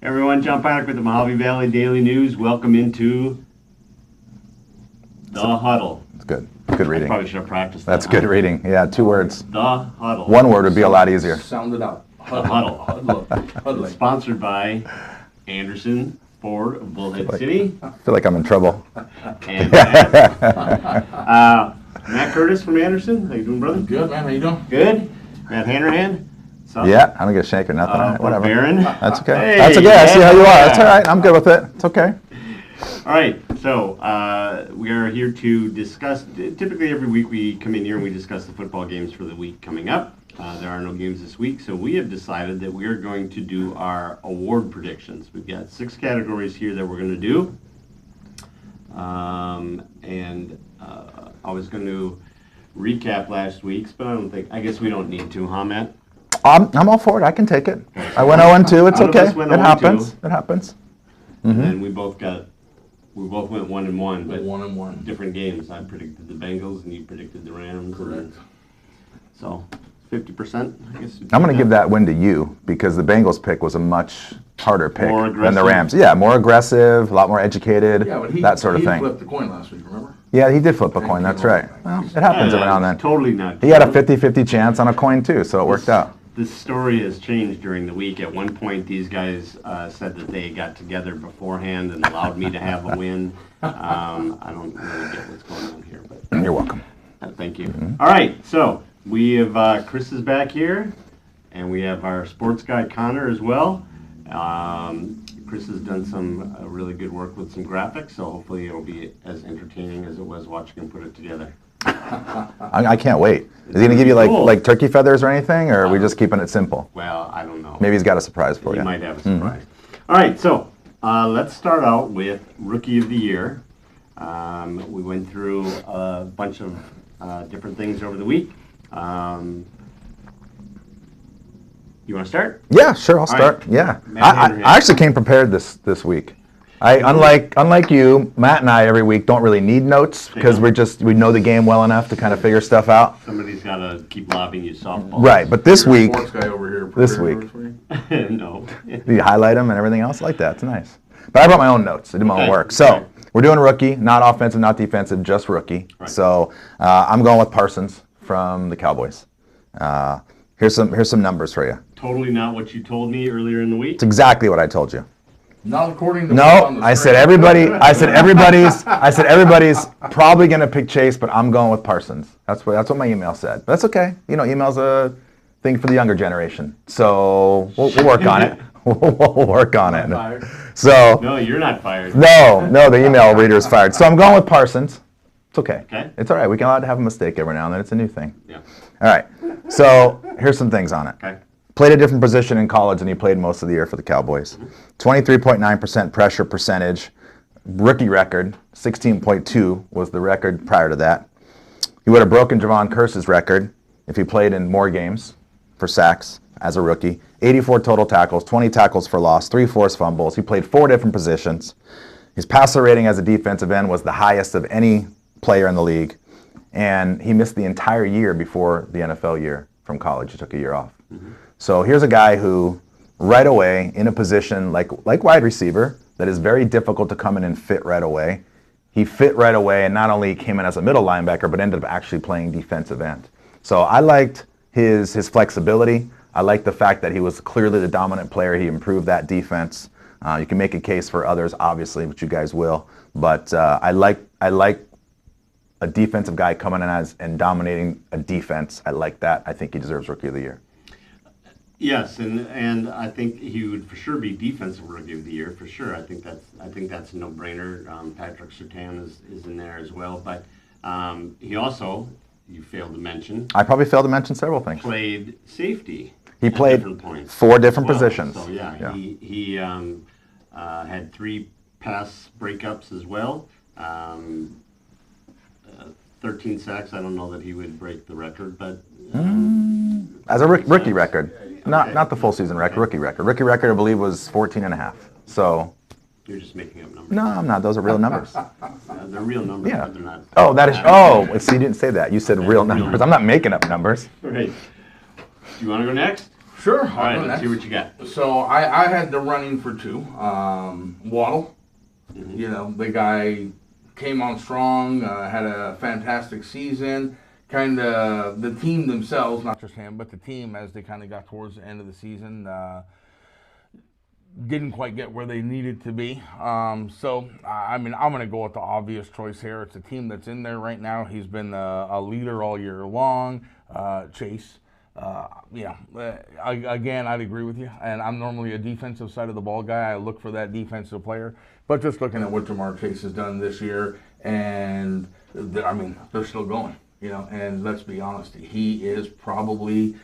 Everyone, John Pyatt with the Mojave Valley Daily News. Welcome into the Huddle. It's good. Good reading. I probably should have practiced that. That's good reading. Yeah, 2 words. The Huddle. One word would be a lot easier. Sound it out. The Huddle. Huddle. Sponsored by Anderson Ford of Bullhead City. I feel like I'm in trouble. And Matt, Matt Curtis from Anderson. How you doing, brother? Good, man. How you doing? Good. Matt Hanrahan. Yeah, I don't get a shake or nothing. Whatever. Baron. That's okay. Hey, That's okay. I see how you are. That's all right. I'm good with it. It's okay. All right, so we are here to discuss. Typically, every week we come in here and we discuss the football games for the week coming up. There are no games this week, so we have decided that we are going to do our award predictions. We've got 6 categories here that we're going to do, and I was going to recap last week's, but I guess we don't need to, huh, Matt? I'm all for it. I can take it. I went 0-2. It's okay. It happens. It happens. And then we both went 1-1, but 1-1. different games. I predicted the Bengals and you predicted the Rams. Correct. So 50%, I guess. I'm going to give that win to you because the Bengals pick was a much harder pick More than the aggressive? Rams. Yeah, more aggressive, a lot more educated, Yeah, but that sort of he thing. flipped the coin last week, remember? Yeah, he did flip a coin. That's right. Well, it happens every now and then. Totally not. He had a 50-50 chance on a coin too, so it worked out. This story has changed during the week. At one point, these guys said that they got together beforehand and allowed me to have a win. I don't really get what's going on here, but You're welcome. thank you. All right, so we have Chris is back here, and we have our sports guy Connor as well. Chris has done some really good work with some graphics, so hopefully it'll be as entertaining as it was watching him put it together. I can't wait. Is he going to give you like turkey feathers or anything, or are we just keeping it simple? Well, I don't know. Maybe he's got a surprise for He you. might have a surprise. All right, so let's start out with Rookie of the Year. We went through a bunch of different things over the week. You want to start? Yeah, sure. I'll start. right. Yeah, Matt I actually came prepared this week. Unlike you, Matt and I every week don't really need notes because we know the game well enough to kind of figure stuff out. Somebody's got to keep lobbing you softballs. Right, but this Your week, sports guy over here this prepared week. for you? No. you highlight them and everything else like that. It's nice. But I brought my own notes. I did my own Okay. work. So we're doing rookie, not offensive, not defensive, just rookie. Right. So I'm going with Parsons from the Cowboys. Here's some numbers for you. Totally not what you told me earlier in the week. It's exactly what I told you. Not according to what's on No, the I said screen. everybody's probably gonna pick Chase, but I'm going with Parsons. That's what my email said. But that's okay. You know, email's a thing for the younger generation. So we'll work on it. We'll work on it. Fired. So No, you're not fired. no, the email reader is fired. So I'm going with Parsons. It's okay. Okay. It's all right. We can allowed to have a mistake every now and then. It's a new thing. Yeah. All right. So here's some things on it. Okay. Played a different position in college than he played most of the year for the Cowboys. 23.9% pressure percentage. Rookie record, 16.2 was the record prior to that. He would have broken Javon Curse's record if he played in more games for sacks as a rookie. 84 total tackles, 20 tackles for loss, 3 forced fumbles. He played 4 different positions. His passer rating as a defensive end was the highest of any player in the league. And he missed the entire year before the NFL year from college. He took a year off. So here's a guy who, right away, in a position like wide receiver, that is very difficult to come in and fit right away. He fit right away and not only came in as a middle linebacker, but ended up actually playing defensive end. So I liked his flexibility. I liked the fact that he was clearly the dominant player. He improved that defense. You can make a case for others, obviously, which you guys will. But I like a defensive guy coming in and dominating a defense. I like that. I think he deserves Rookie of the Year. Yes, and I think he would for sure be defensive rookie of the year for sure. I think that's a no-brainer. Patrick Surtain is in there as well, but he also, you failed to mention, I probably failed to mention several things. played safety. He at played different points 4 different as well. positions. So yeah. He had 3 pass breakups as well. 13 sacks. I don't know that he would break the record, but As a rookie record, Okay. not the full season record, rookie record. Rookie record, I believe, was 14 and a half. So, you're just making up numbers. no, I'm not. Those are real numbers. They're real numbers, Yeah. but they're not. Oh, that is. Oh, see, you didn't say that. You said real numbers. I'm not making up numbers. Right. Do you want to go next? Sure. All right, let's see what you got. So I had the running for two. Weddle. Mm-hmm. You know, the guy came on strong, had a fantastic season. Kind of the team themselves, not just him, but the team as they kind of got towards the end of the season, didn't quite get where they needed to be. So, I mean, I'm going to go with the obvious choice here. It's a team that's in there right now. He's been a leader all year long, Chase. Again, I'd agree with you. And I'm normally a defensive side of the ball guy. I look for that defensive player. But just looking at what Jamar Chase has done this year, and they're still going. You know, and let's be honest, he is probably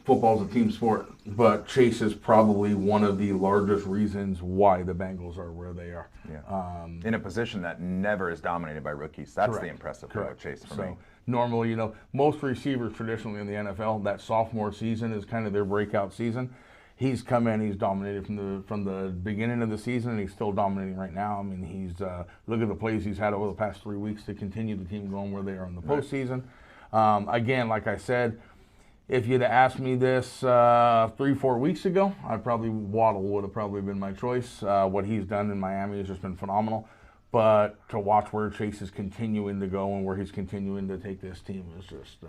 football's a team sport, but Chase is probably one of the largest reasons why the Bengals are where they are. Yeah. In a position that never is dominated by rookies. That's Correct. the impressive part of Chase for me. Normally, you know, most receivers traditionally in the NFL, that sophomore season is kind of their breakout season. He's come in, he's dominated from the beginning of the season, and he's still dominating right now. I mean, he's look at the plays he's had over the past 3 weeks to continue the team going where they are in the postseason. Again, like I said, if you'd have asked me this 3-4 weeks ago, Waddle would have probably been my choice. What he's done in Miami has just been phenomenal. But to watch where Chase is continuing to go and where he's continuing to take this team is just,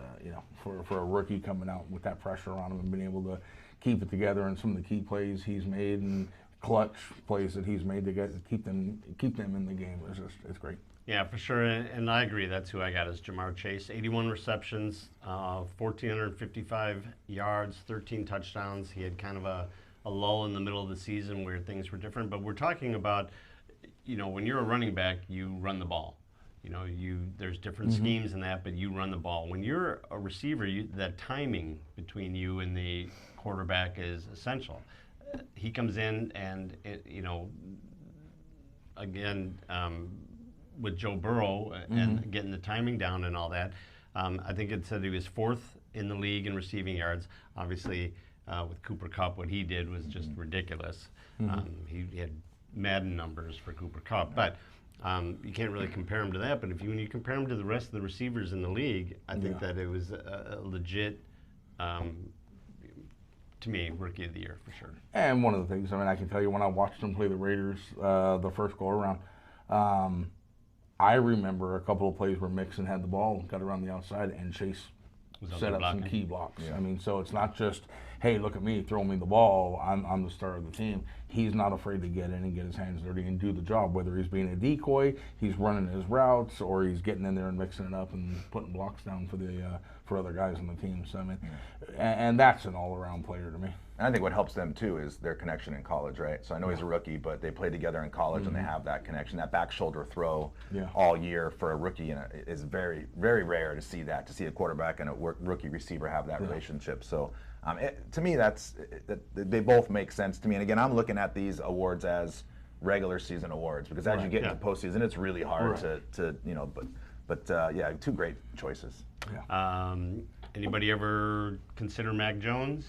for a rookie coming out with that pressure on him and being able to keep it together, and some of the key plays he's made and clutch plays that he's made to keep them in the game it's great. Yeah, for sure, and I agree. That's who I got is Jamar Chase. 81 receptions, 1,455 yards, 13 touchdowns. He had kind of a lull in the middle of the season where things were different. But we're talking about, you know, when you're a running back, you run the ball. You know, there's different schemes in that, but you run the ball. When you're a receiver, that timing between you and the quarterback is essential. He comes in and, again, with Joe Burrow and getting the timing down and all that, I think it said he was 4th in the league in receiving yards. Obviously, with Cooper Kupp, what he did was just ridiculous. He had Madden numbers for Cooper Kupp, but you can't really compare him to that. But when you compare him to the rest of the receivers in the league, I think that it was a legit, to me, rookie of the year for sure. And one of the things, I mean, I can tell you when I watched him play the Raiders the first go around, I remember a couple of plays where Mixon had the ball, got around the outside, and Chase set up some key blocks. Yeah. I mean, so it's not just, hey, look at me, throw me the ball, I'm the star of the team. He's not afraid to get in and get his hands dirty and do the job, whether he's being a decoy, he's running his routes, or he's getting in there and mixing it up and putting blocks down for other guys on the team. So I mean, and that's an all-around player to me. And I think what helps them too is their connection in college, right? So I know he's a rookie, but they play together in college and they have that connection. That back shoulder throw all year for a rookie is very, very rare to see that, to see a quarterback and a rookie receiver have that relationship. So to me, they both make sense to me. And again, I'm looking at these awards as regular season awards, because as you get into postseason, it's really hard to yeah, two great choices. Yeah. Anybody ever consider Mac Jones?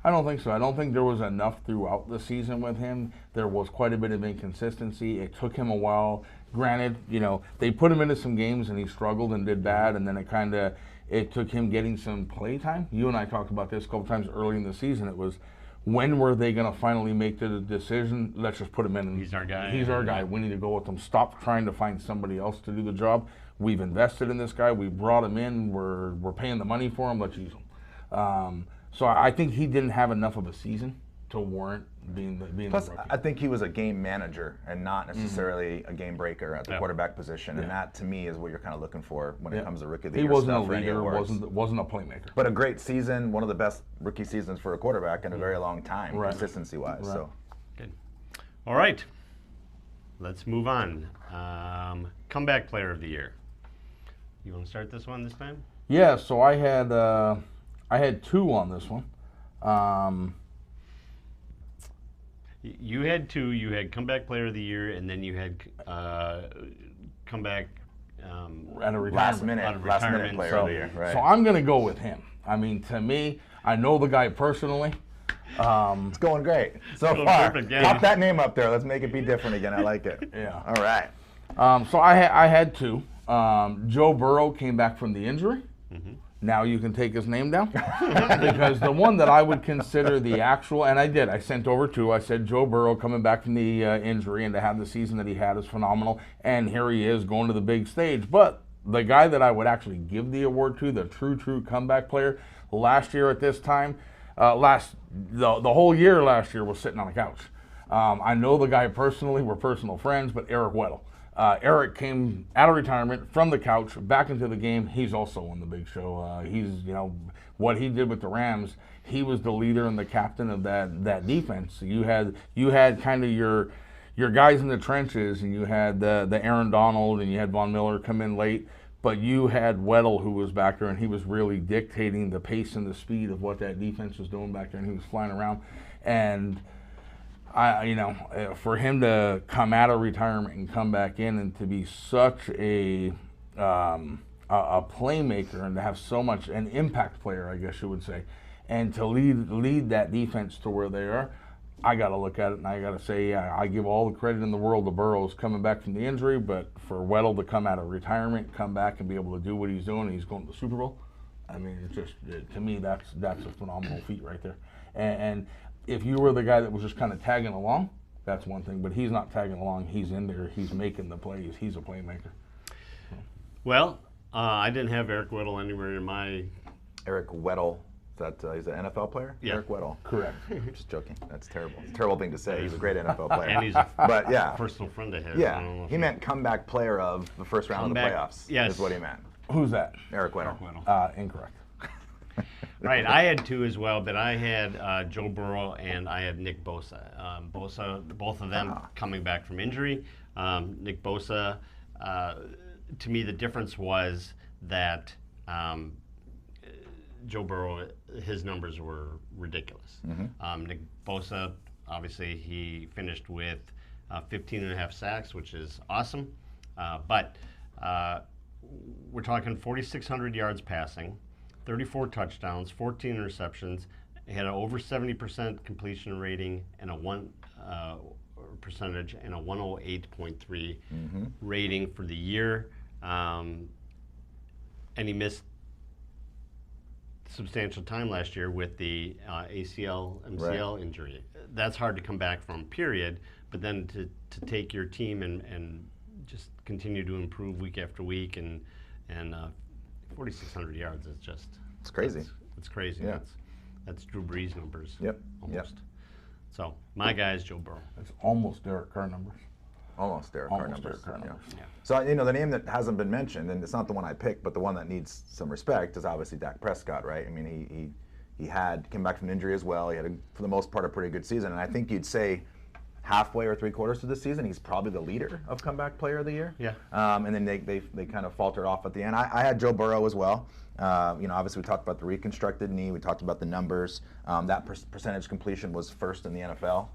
I don't think so. I don't think there was enough throughout the season with him. There was quite a bit of inconsistency. It took him a while. Granted, you know, they put him into some games and he struggled and did bad, and then it took him getting some play time. You and I talked about this a couple times early in the season. It was, when were they going to finally make the decision? Let's just put him in. He's our guy. He's our guy. We need to go with him. Stop trying to find somebody else to do the job. We've invested in this guy. We brought him in. We're paying the money for him. Let's use him. So I think he didn't have enough of a season to warrant being Plus, the rookie. I think he was a game manager and not necessarily a game breaker at the quarterback position, and that to me is what you're kind of looking for when it comes to rookie of the year. He wasn't a stuff leader, wasn't a playmaker. But a great season, one of the best rookie seasons for a quarterback in a very long time, consistency-wise. Right. So good. All right, let's move on. Comeback player of the year. You want to start this one this time? Yeah. So I had two on this one. You had two. You had comeback player of the year, and then you had comeback At a last minute player of the year. Right. So I'm going to go with him. I mean, to me, I know the guy personally. It's going great so far. Pop that name up there. Let's make it be different again. I like it. Yeah. All right. So I had two. Joe Burrow came back from the injury. Now you can take his name down. Because the one that I would consider the actual, and I sent over two. I said Joe Burrow coming back from the injury and to have the season that he had is phenomenal. And here he is going to the big stage. But the guy that I would actually give the award to, the true comeback player, last year at this time, the whole year last year was sitting on the couch. I know the guy personally, we're personal friends, but Eric Weddle. Eric came out of retirement from the couch back into the game. He's also on the big show. He's, what he did with the Rams, he was the leader and the captain of that defense. You had kind of your guys in the trenches, and you had the Aaron Donald, and you had Von Miller come in late, but you had Weddle who was back there, and he was really dictating the pace and the speed of what that defense was doing back there, and he was flying around. And for him to come out of retirement and come back in and to be such a playmaker and to have so much an impact player, I guess you would say, and to lead that defense to where they are, I got to look at it and I got to say, I give all the credit in the world to Burrow's coming back from the injury, but for Weddle to come out of retirement, come back and be able to do what he's doing, he's going to the Super Bowl. I mean, it's just, to me, that's a phenomenal feat right there. And if you were the guy that was just kind of tagging along, that's one thing. But he's not tagging along. He's in there. He's making the plays. He's a playmaker. Well, I didn't have Eric Weddle anywhere in my... Eric Weddle. He's an NFL player? Yeah. Eric Weddle. Correct. I'm just joking. That's terrible. It's a terrible thing to say. He's a great NFL player. And he's a personal friend I have. Yeah. He meant comeback player of the first round of the playoffs. Yes. Is what he meant. Who's that? Eric Weddle. Incorrect. Right, I had two as well, but I had Joe Burrow and I had Nick Bosa. Both of them coming back from injury. Nick Bosa, to me, the difference was that Joe Burrow, his numbers were ridiculous. Nick Bosa, obviously, he finished with 15 and a half sacks, which is awesome. But we're talking 4,600 yards passing, 34 touchdowns, 14 interceptions. He had an over 70% completion rating and a percentage and a 108.3 rating for the year. And he missed substantial time last year with the ACL, MCL injury. That's hard to come back from, period. But then to take your team and just continue to improve week after week and 4,600 yards is just... It's crazy. It's crazy. Yeah. That's Drew Brees numbers. Yep. Almost. Yep. So my guy is Joe Burrow. It's almost Derek Carr numbers. Almost Derek Carr numbers. Derek Carr numbers. Yeah. So, the name that hasn't been mentioned, and it's not the one I picked, but the one that needs some respect is obviously Dak Prescott, right? I mean, he came back from injury as well. He had, for the most part, a pretty good season. And I think you'd say halfway or three-quarters of the season, he's probably the leader of comeback player of the year. Yeah. And then they kind of faltered off at the end. I had Joe Burrow as well. Obviously we talked about the reconstructed knee. We talked about the numbers. That percentage completion was first in the NFL.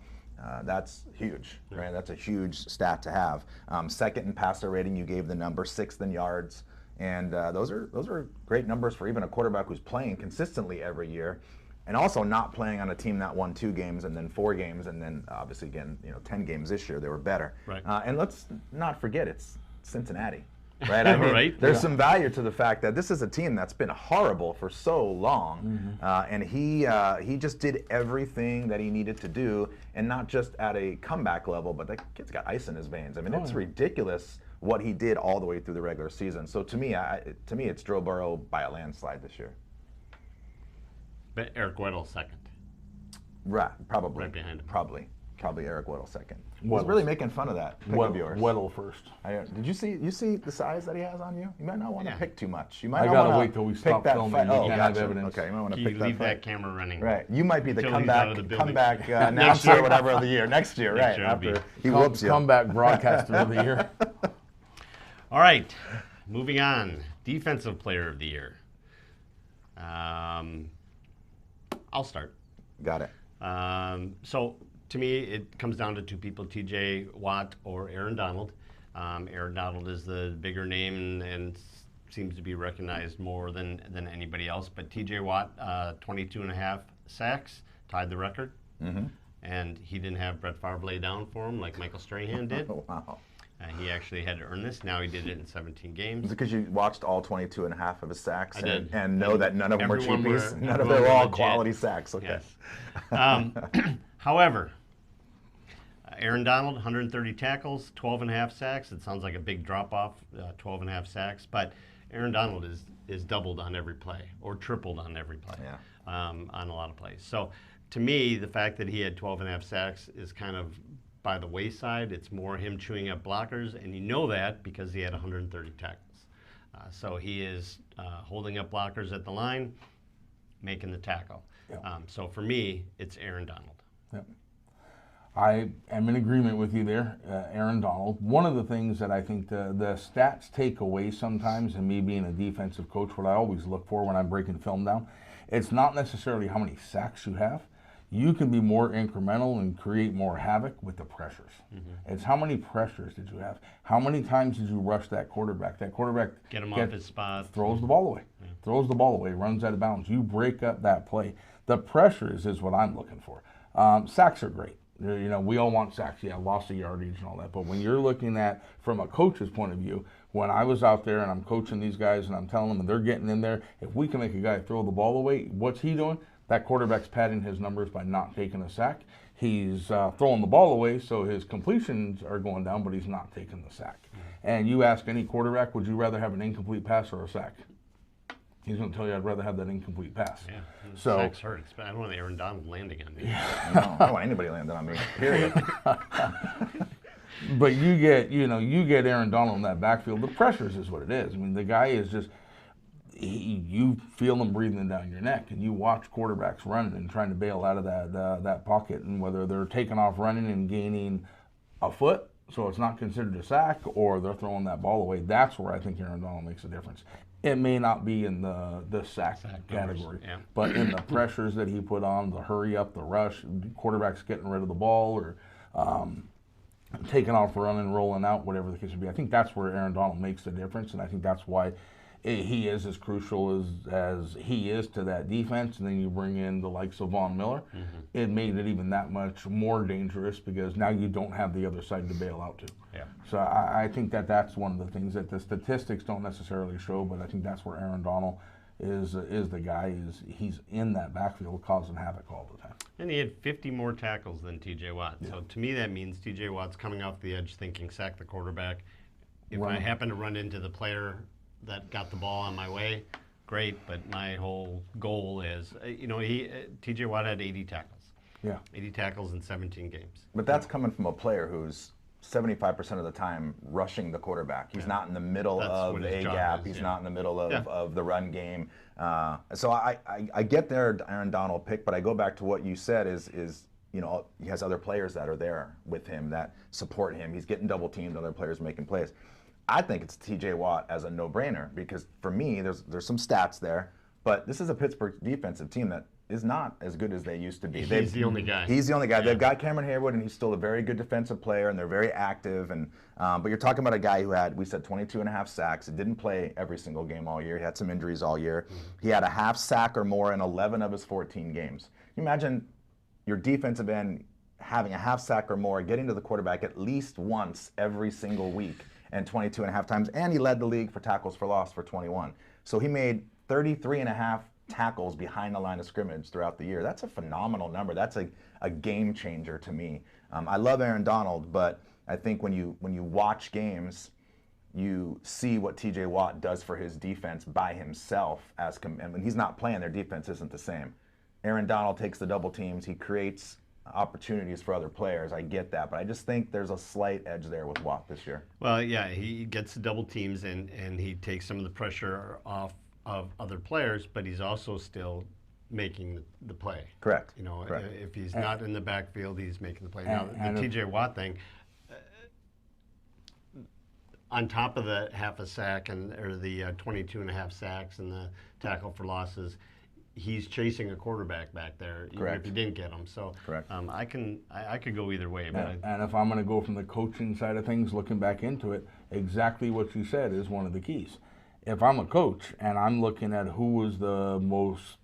That's huge, right? That's a huge stat to have. Second in passer rating, you gave the number, sixth in yards. And those are great numbers for even a quarterback who's playing consistently every year. And also not playing on a team that won 2 games and then 4 games and then obviously again 10 games this year. They were better. Right. And let's not forget it's Cincinnati, right? I mean, Right. There's some value to the fact that this is a team that's been horrible for so long, and he just did everything that he needed to do, and not just at a comeback level, but that kid's got ice in his veins. I mean, it's ridiculous what he did all the way through the regular season. So to me, it's Joe Burrow by a landslide this year. But Eric Weddle second. Right, probably. Right behind him. Probably Eric Weddle second. I Weddle. was really making fun of that pick of yours. Weddle first. Did you see the size that he has on you? You might not want to pick too much. You might I not gotta wanna wait till we pick stop that filming. fight. You Oh, can't have gotcha. evidence. Okay, you might want to You pick that leave fight. that camera running. Right, you might be the Until he's out of the building. comeback Next announcer year. or whatever of the year. Next year, Next right? year it'll After he whoops you. Comeback broadcaster of the year. All right, moving on. Defensive player of the year. I'll start. Got it. So to me, it comes down to 2 people, T.J. Watt or Aaron Donald. Aaron Donald is the bigger name and seems to be recognized more than anybody else. But T.J. Watt, 22 and a half sacks, tied the record. And he didn't have Brett Favre lay down for him like Michael Strahan did. Wow. He actually had to earn this. Now he did it in 17 games. Is it because you watched all 22 and a half of his sacks I did. and know that none of them were Everyone cheapies? were- None of everyone them were were all legit. quality sacks. Okay. Yes. However, Aaron Donald, 130 tackles, 12 and a half sacks. It sounds like a big drop-off, 12 and a half sacks, but Aaron Donald is doubled on every play or tripled on every play on a lot of plays. So to me, the fact that he had 12 and a half sacks is kind of by the wayside. It's more him chewing up blockers, and you know that because he had 130 tackles. So he is holding up blockers at the line, making the tackle. Yep. So for me, it's Aaron Donald. Yep. I am in agreement with you there, Aaron Donald. One of the things that I think the stats take away sometimes, and me being a defensive coach, what I always look for when I'm breaking film down, it's not necessarily how many sacks you have. You can be more incremental and create more havoc with the pressures. It's how many pressures did you have? How many times did you rush that quarterback? That quarterback Get him off his spot. throws the ball away. Throws the ball away, runs out of bounds. You break up that play. The pressures is what I'm looking for. Sacks are great. You know, we all want sacks. Yeah, loss of yardage and all that. But when you're looking at, from a coach's point of view, when I was out there and I'm coaching these guys and I'm telling them and they're getting in there, if we can make a guy throw the ball away, what's he doing? That quarterback's padding his numbers by not taking a sack. He's throwing the ball away, so his completions are going down, but he's not taking the sack. And you ask any quarterback, would you rather have an incomplete pass or a sack? He's going to tell you, I'd rather have that incomplete pass. Yeah, So sacks hurt. I don't want Aaron Donald landing on me. No, I don't want anybody landing on me, period. But you get Aaron Donald in that backfield. The pressures is what it is. I mean, the guy is just, you feel him breathing down your neck, and you watch quarterbacks running and trying to bail out of that pocket, and whether they're taking off running and gaining a foot, so it's not considered a sack, or they're throwing that ball away. That's where I think Aaron Donald makes a difference. It may not be in the sack category, but in the pressures that he put on, the hurry up, the rush, quarterbacks getting rid of the ball, or taking off running, rolling out, whatever the case would be. I think that's where Aaron Donald makes the difference, and I think that's why he is as crucial as he is to that defense. And then you bring in the likes of Von Miller. It made it even that much more dangerous because now you don't have the other side to bail out to. Yeah. So I think that's one of the things that the statistics don't necessarily show, but I think that's where Aaron Donald is the guy. He's in that backfield causing havoc all the time. And he had 50 more tackles than T.J. Watt. Yeah. So to me, that means T.J. Watt's coming off the edge thinking, sack the quarterback. If I Right. happen to run into the player that got the ball on my way, great. But my whole goal is, T.J. Watt had 80 tackles. Yeah. 80 tackles in 17 games. But that's coming from a player who's 75% of the time rushing the quarterback. He's not in the middle That's of what the his A job gap. is, He's yeah. not in the middle of, Yeah. of the run game. So I get their Aaron Donald pick, but I go back to what you said is he has other players that are there with him that support him. He's getting double teamed, other players making plays. I think it's T.J. Watt as a no-brainer because for me, there's some stats there, but this is a Pittsburgh defensive team that is not as good as they used to be. He's the only guy. He's the only guy. Yeah. They've got Cameron Hayward, and he's still a very good defensive player, and they're very active. And but you're talking about a guy who had, we said, 22 and a half sacks. He didn't play every single game all year. He had some injuries all year. He had a half sack or more in 11 of his 14 games. Can you imagine your defensive end having a half sack or more, getting to the quarterback at least once every single week, and 22 and a half times, and he led the league for tackles for loss for 21. So he made 33 and a half tackles behind the line of scrimmage throughout the year. That's a phenomenal number. That's a game changer to me. I love Aaron Donald, but I think when you watch games, you see what T.J. Watt does for his defense by himself. And when he's not playing, their defense isn't the same. Aaron Donald takes the double teams. He creates opportunities for other players. I get that, but I just think there's a slight edge there with Watt this year. Well, yeah, he gets the double teams and he takes some of the pressure off of other players, but he's also still making the play. Correct. Correct. If he's not in the backfield, he's making the play. Now, and the T.J. Watt thing, on top of the half a sack or the 22 and a half sacks and the tackle for losses, he's chasing a quarterback back there, even Correct. if he didn't get him. So Correct. I could go either way. But And if I'm going to go from the coaching side of things, looking back into it, exactly what you said is one of the keys. If I'm a coach and I'm looking at who was the most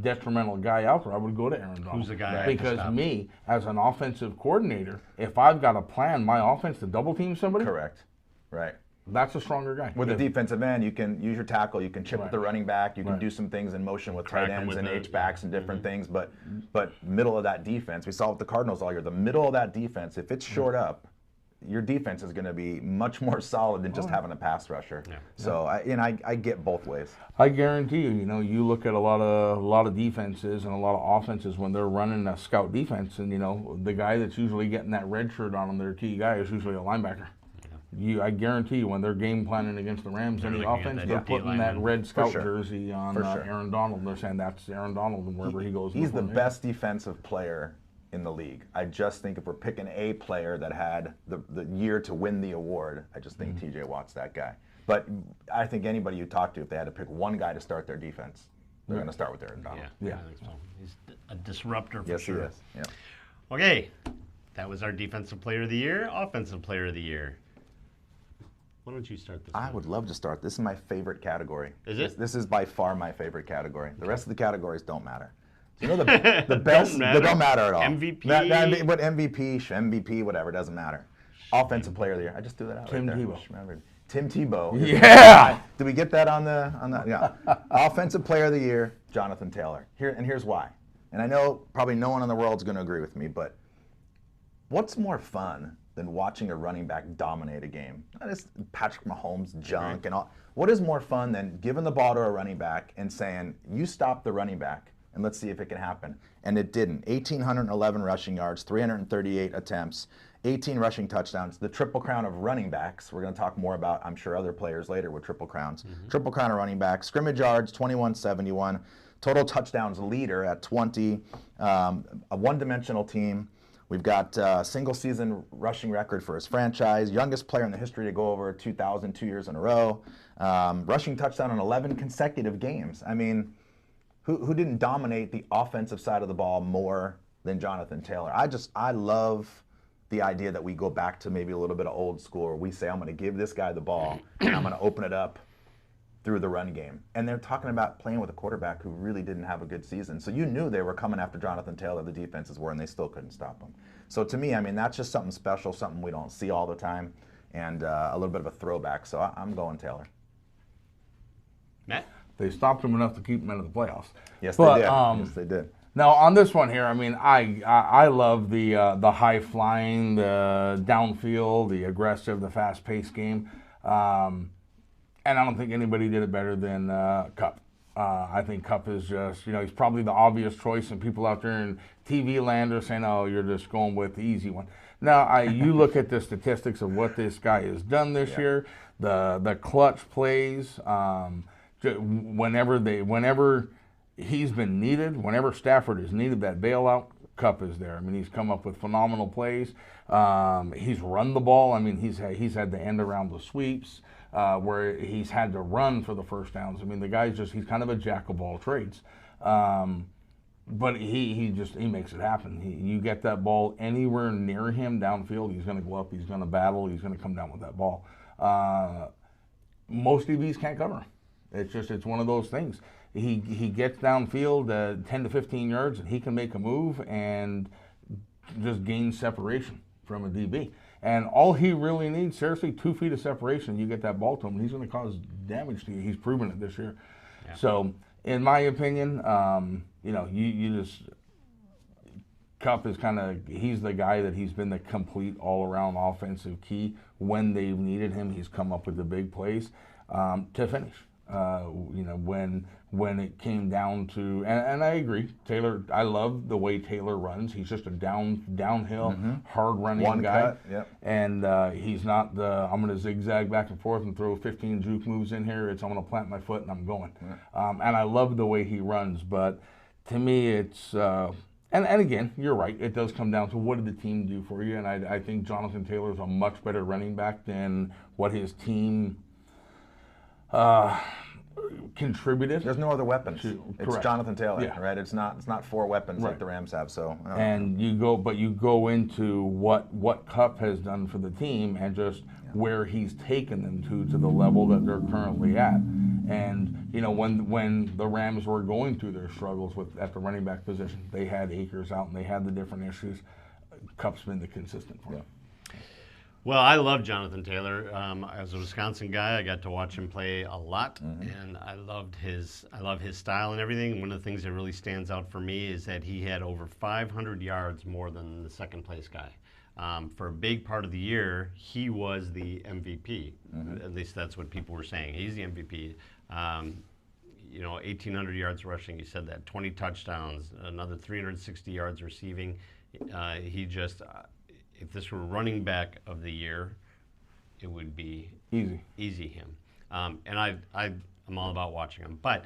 detrimental guy out there, I would go to Aaron Donald. Who's the guy? Because me, as an offensive coordinator, if I've got to plan my offense to double team somebody, Correct. Right. that's a stronger guy. With the defensive end, you can use your tackle, you can chip with the running back, you can Right. do some things in motion with Crack tight 'em ends with and the- H-backs and different things, but middle of that defense, we saw with the Cardinals all year, the middle of that defense, if it's short up, your defense is going to be much more solid than just having a pass rusher. Yeah. So I get both ways. I guarantee you, you look at a lot of defenses and a lot of offenses when they're running a scout defense, and the guy that's usually getting that red shirt on them, their key guy, is usually a linebacker. I guarantee you, when they're game planning against the Rams, They're any looking at offense, that they're D putting that lineman. red scout sure. jersey on For sure. Aaron Donald, and they're saying that's Aaron Donald, and wherever he goes. in He's the formation. best defensive player in the league. I just think if we're picking a player that had the year to win the award, I just think TJ Watt's that guy. But I think anybody you talk to, if they had to pick one guy to start their defense, they're going to start with Aaron Donald. Yeah. I think so. He's a disruptor for Yes, sure. he is. Yeah. Okay, that was our defensive player of the year, offensive player of the year. Why don't you start this? I would love to start. This is my favorite category. Is it? This is by far my favorite category. The rest of the categories don't matter. So the best, matter. they don't matter at all. MVP? But MVP, whatever, doesn't matter. Offensive player of the year. I just threw that out Tim right there. Tebow. Remembered. Tim Tebow. Yeah. Did we get that on that? Yeah. Offensive player of the year, Jonathan Taylor. Here's why. And I know probably no one in the world is going to agree with me, but what's more fun than watching a running back dominate a game? Not just Patrick Mahomes junk and all. What is more fun than giving the ball to a running back and saying, you stop the running back and let's see if it can happen? And it didn't. 1,811 rushing yards, 338 attempts, 18 rushing touchdowns, the triple crown of running backs. We're going to talk more about, I'm sure, other players later with triple crowns. Triple crown of running backs, scrimmage yards, 2171, total touchdowns leader at 20, a one-dimensional team. We've got a single-season rushing record for his franchise, youngest player in the history to go over 2,000 2 years in a row, rushing touchdown in 11 consecutive games. I mean, who didn't dominate the offensive side of the ball more than Jonathan Taylor? I love the idea that we go back to maybe a little bit of old school where we say, I'm going to give this guy the ball and I'm going to open it up through the run game. And they're talking about playing with a quarterback who really didn't have a good season. So you knew they were coming after Jonathan Taylor, the defenses were, and they still couldn't stop him. So to me, I mean, that's just something special, something we don't see all the time, and a little bit of a throwback. So I'm going Taylor. Matt? They stopped him enough to keep him into the playoffs. Yes, But, they did. Yes, they did. Now on this one here, I mean, I love the high flying, the downfield, the aggressive, the fast paced game, and I don't think anybody did it better than Kupp. I think Kupp is just, he's probably the obvious choice, and people out there in TV land are saying, "Oh, you're just going with the easy one." Now, you look at the statistics of what this guy has done this year, the clutch plays, whenever he's been needed, whenever Stafford has needed that bailout, Kupp is there. I mean, he's come up with phenomenal plays. He's run the ball. I mean, he's had the end around the sweeps where he's had to run for the first downs. I mean, the guy's he's kind of a jack of all trades. But he makes it happen. You get that ball anywhere near him downfield, he's going to go up, he's going to battle, he's going to come down with that ball. Most DBs can't cover him. It's one of those things. He gets downfield 10 to 15 yards, and he can make a move and just gain separation from a DB. And all he really needs, seriously, 2 feet of separation. You get that ball to him, and he's going to cause damage to you. He's proven it this year. Yeah. So, in my opinion, you just Kupp is he's the guy that he's been the complete all-around offensive key. When they've needed him, he's come up with the big plays to finish. When it came down to, and I agree, Taylor, I love the way Taylor runs. He's just a downhill, hard-running One guy. cut, yep. And he's not I'm going to zigzag back and forth and throw 15 juke moves in here. I'm going to plant my foot and I'm going. And I love the way he runs. But to me, it's, and again, you're right. It does come down to what did the team do for you. And I think Jonathan Taylor is a much better running back than what his team contributed. There's no other weapons. It's correct. Jonathan Taylor, Yeah. right? It's not 4 weapons Right. like the Rams have. So, And you go into what Kupp has done for the team and just where he's taken them to the level that they're currently at. And when the Rams were going through their struggles at the running back position, they had Akers out and they had the different issues. Cup's been the consistent for them. Well, I love Jonathan Taylor. As a Wisconsin guy, I got to watch him play a lot, and I love his style and everything. One of the things that really stands out for me is that he had over 500 yards more than the second place guy. For a big part of the year, he was the MVP. At least that's what people were saying. He's the MVP. 1,800 yards rushing. He said that 20 touchdowns, another 360 yards receiving. He just. If this were running back of the year, it would be easy him. And I'm all about watching him. But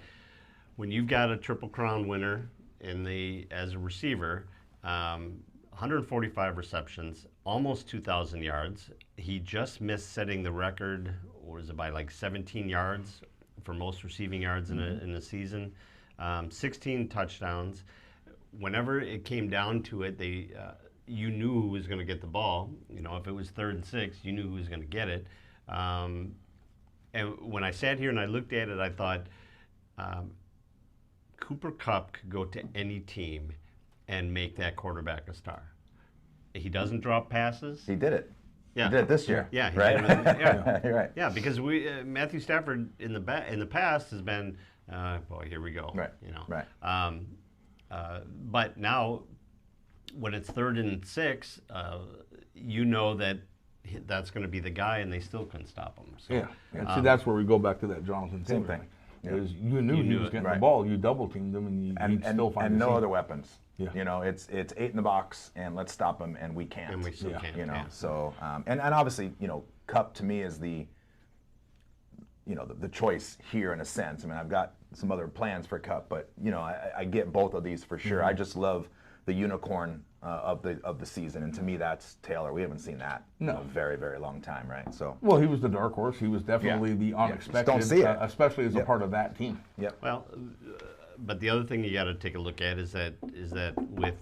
when you've got a Triple Crown winner as a receiver, 145 receptions, almost 2,000 yards. He just missed setting the record, or was it by like 17 yards for most receiving yards in a season. 16 touchdowns. Whenever it came down to it, you knew who was going to get the ball. If it was 3rd and 6, you knew who was going to get it. And when I sat here and I looked at it, I thought Cooper Kupp could go to any team and make that quarterback a star. He doesn't drop passes. He did it. Yeah. He did it this year. Yeah, right? Yeah, You're right. Yeah, because Matthew Stafford in the past has been, boy, here we go. Right. Right. But now, when it's 3rd and 6, you know that's going to be the guy, and they still couldn't stop him. So, See, that's where we go back to that Jonathan Taylor Same thing. Is you knew he was getting the ball, you double teamed him, and you'd still find and the no seam. other weapons. Yeah. It's 8 in the box, and let's stop him, and we can't. And we still can't. So and obviously, Kupp to me is the choice here in a sense. I mean, I've got some other plans for Kupp, but I get both of these for sure. I just love the unicorn of the season, and to me that's Taylor. We haven't seen that in a very, very long time, right? So well, he was the dark horse. He was definitely the unexpected, don't see it. Especially as a part of that team. Yep. Well, but the other thing you got to take a look at is that with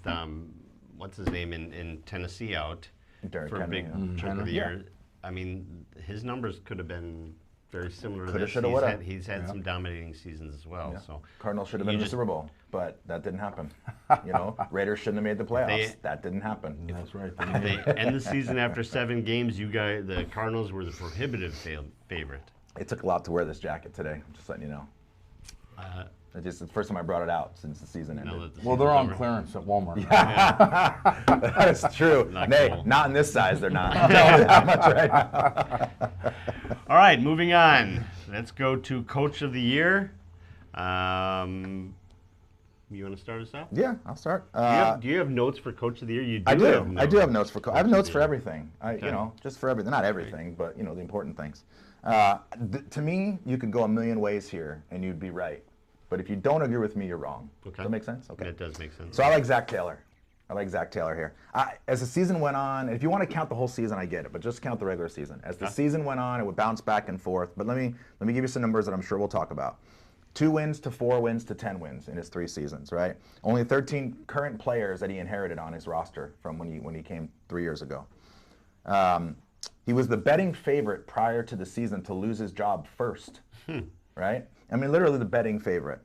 what's his name in Tennessee out Derrick for a Henry, big chunk of the year. I mean, his numbers could have been very similar to Coulda, this. shoulda, woulda. He's had some dominating seasons as well. Yeah. So Cardinals should have been in the Super Bowl, but that didn't happen. Raiders shouldn't have made the playoffs. That didn't happen. That's right. They end the season after 7 games. The Cardinals were the prohibitive favorite. It took a lot to wear this jacket today. I'm just letting you know. It's the first time I brought it out since the season ended. Well, they're on clearance at Walmart. That is true. Not in this size, they're not. I'm telling you that much right now. All right, moving on. Let's go to Coach of the Year. You want to start us out? Yeah, I'll start. Do you have notes for Coach of the Year? I do have notes for Coach. I have notes for everything. Just for everything. Not everything, but the important things. To me, you could go a million ways here, and you'd be right. But if you don't agree with me, you're wrong. Okay. Does that make sense? Okay. It does make sense. So I like Zach Taylor. Here. As the season went on, if you want to count the whole season, I get it, but just count the regular season. As the season went on, it would bounce back and forth. But let me give you some numbers that I'm sure we'll talk about. 2 wins to 4 wins to 10 wins in his 3 seasons, right? Only 13 current players that he inherited on his roster from when he came 3 years ago. He was the betting favorite prior to the season to lose his job first, right? I mean, literally the betting favorite.